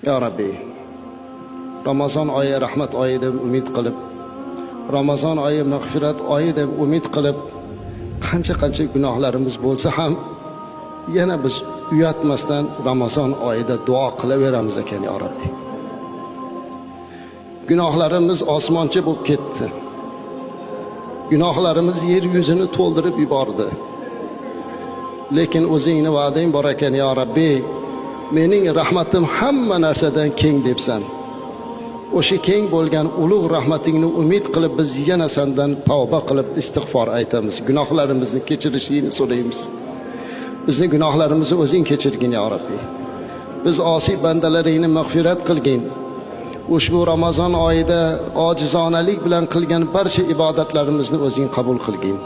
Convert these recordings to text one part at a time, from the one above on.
Ya Rabbi, Ramazon oyi rahmat oyi deb umid qilib, Ramazon oyi mag'firat oyi deb umid qilib, qancha gunohlarimiz bo'lsa ham yana biz uyatmasdan Ramazon oyida duo qilaveramiz ekan ya Rabbi. Gunohlarimiz osmoncha bo'lib ketdi. Gunohlarimiz yer yuzini to'ldirib yubordi. Lekin o'zingning va'dang bor ekan ya Rabbi, mening rahmatim hamma narsadan keng debsan. O'sha keng bo'lgan ulug' rahmatingni umid qilib biz yana sendan tavba qilib istig'for aytamiz. Gunohlarimizni kechirishingni so'raymiz. Bizning gunohlarimizni o'zing kechirgin ya Rabbi. Biz osiy bandalaringni mag'firat qilgin. Ushbu Ramazon oyida ojizonalik bilan qilgan barcha ibodatlarimizni o'zing qabul qilgin.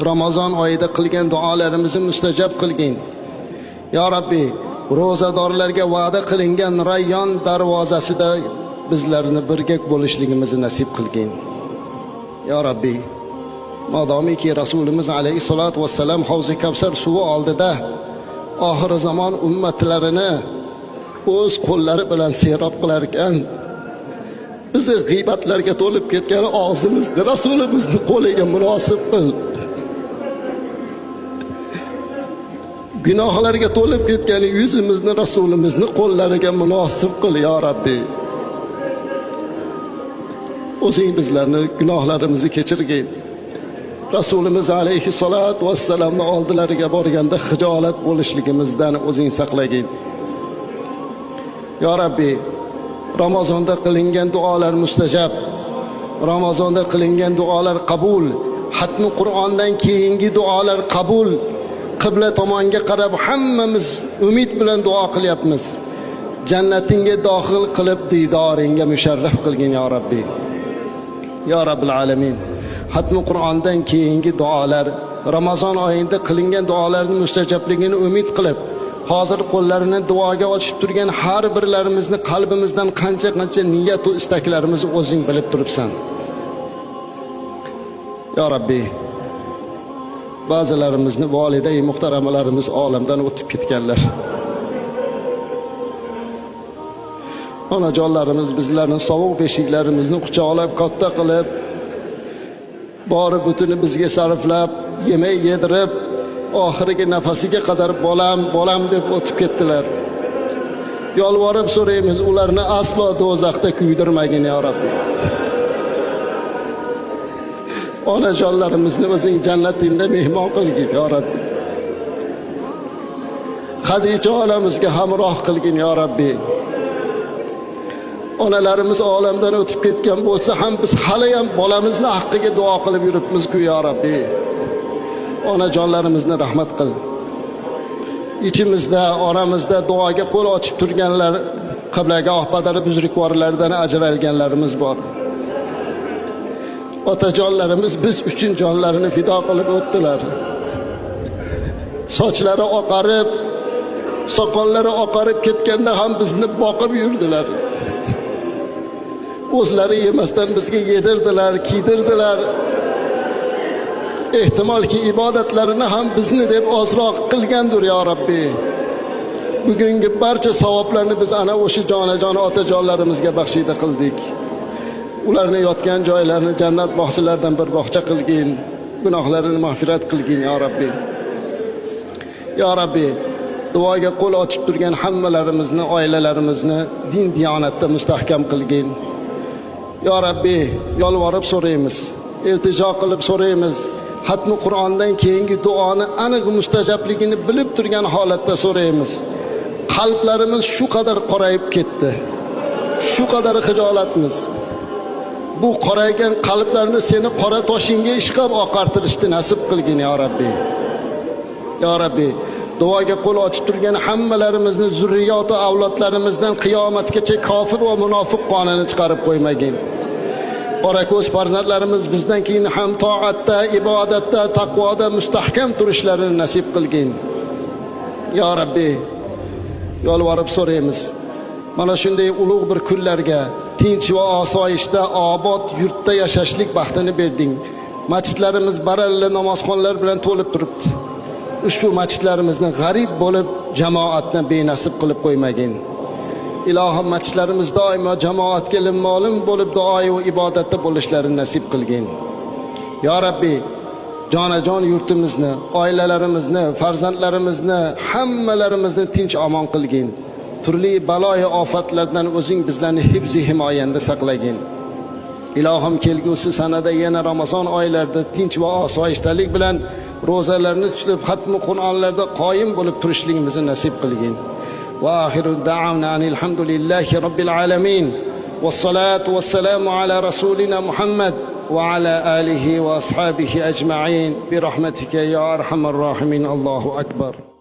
Ramazon oyida qilgan duolarimizni mustajab qilgin. Ya Rabbi, ro'zadorlarga va'da qilingan Rayyon darvozasida bizlarni birga bo'lishligimizni nasib qilgin. Ya Rabbi, modomiki Rasulimiz alayhissalatu vassalam Havzi Kavsar suvi oldida oxir zamon ummatlarini o'z qo'llari bilan serob qilar ekan, bizni g'iybatlarga to'lib ketgan og'zimizni Rasulimizni qo'liga munosib qil. Gunohlarga to'lib ketgan yuzimizni Rasulimizni qo'llariga munosib qil ya Rabbi. O'zing bizlarni gunohlarimizni kechirgin. Rasulimiz alayhissalatu vassalamning oldilariga borganda xijolat bo'lishligimizdan o'zing saqlagin. Ya Rabbi, Ramazonda qilingan duolar mustajab, Ramazonda qilingan duolar qabul, xatmi Qur'ondan keyingi duolar qabul. Qibla tomonga qarab hammamiz umid bilan duo qilyapmiz. Jannatingga dohil qilib didoringga musharraf qilgin ya Rabbi. Ya Rabbil alamin. Xatmi Qur'ondan keyingi duolar, Ramazon oyida qilingan duolarning mustajabligini umid qilib, hozir qo'llarini duoga ochib turgan har birlarimizni qalbimizdan qancha niyat va istaklarimizni o'zing bilib turibsan. Ya Rabbi, ba'zilarimizni validay muhtaramalarimiz olamdan o'tib ketganlar. Onajonlarimiz bizlarning sovuq beshiklarimizni quchoqlab katta qilib, bori butuni bizga sarflab, yemək yedirib, oxirgi nafasiga qadar bolam deb o'tib ketdilar. Yolvorib so'raymiz, ularni aslo do'zaxda kuydirmagin ya Rabbi. Onajonlarimizni o'zing jannatingda mehmon qilgin ya Rabbi. Xadicha onamizga hamroh qilgin ya Rabbi. Onalarimiz olamdan o'tib ketgan bo'lsa ham biz hali ham bolamizni haqqiga duo qilib yuribmiz-ku ya Rabbi. Onajonlarimizni rahmat qil. İçimizda, oramizda duoga qo'l ochib turganlar, qiblagoh badari buzrukvorlardan ajralganlarimiz bor. Otajonlarimiz biz uchun jonlarini fido qilib o'tdilar. Sochlari oqarib, soqollari oqarib ketganda ham bizni boqib yurdilar. O'zlari yemasdan bizga yedirdilar, kiydirdilar. Ehtimolki ibodatlarini ham bizni deb ozroq qilgandir ya Rabbi. Bugungi barcha savoblarni biz ana o'sha jonajon otajonlarimizga baxshida qildik. Ularni yotgan joylarini jannat bog'chalaridan bir bog'cha qilgin. Gunohlarini mag'firat qilgin ya Rabbi. Ya Rabbi, duoga qo'l ochib turgan hammalarimizni, oilalarimizni din diyonatda mustahkam qilgin. Ya Rabbi, yolvorib so'raymiz, iltijo qilib so'raymiz. Xatmi Qur'ondan keyingi duoni aniq mustajabligini bilib turgan holatda so'raymiz. Qalblarimiz shu qadar qorayib ketdi. Shu qadar xijolatmiz. Bu qoraygan qalblarni seni qora toshingga ishqab oqartirishni nasib qilgin ya Rabbi. Ya Rabbi, duoga qo'l ochib turgan hammalarimizni zurriyot va avlodlarimizdan qiyomatgacha kofir va munofiq qonini chiqarib qo'ymagin. Qorako'z farzandlarimiz bizdan keyin ham toatda, ibodatda, taqvoda mustahkam turishlarini nasib qilgin. Ya Rabbi, yolvorib so'raymiz. Mana shunday ulug' bir kunlarga tinch va osoyishta obod yurtda yashashlik baxtini berding. Masjidlarimiz baralla namozxonlar bilan to'lib turibdi. Ushbu masjidlarimizni g'arib bo'lib jamoatni benasib qilib qo'ymagin. ilohim majlislarimiz doimo jamoatga lim-molim bo'lib duo va ibodatda bo'lishlarini nasib qilgin. Ya Rabbi, jonajon yurtimizni, oilalarimizni, farzandlarimizni, hammalarimizni tinch omon qilgin. Turli baloyi ofatlardan o'zing bizlarni hifzi himoyanda saqlagin. Ilohim, kelgusi sanada yana Ramazon oylarida tinch va osoyishtalik bilan ro'zalarni tutib, xatmi Qur'onlarda qoyim bo'lib turishligimizni nasib qilgin. Va oxiru da'vana alhamdulillahi robbil alamin. Vassalatu vassalamu ala rasulina Muhammad va ala alihi va ashabihi ajma'in bi rahmatika ya arhamar rahimin. Allohu akbar.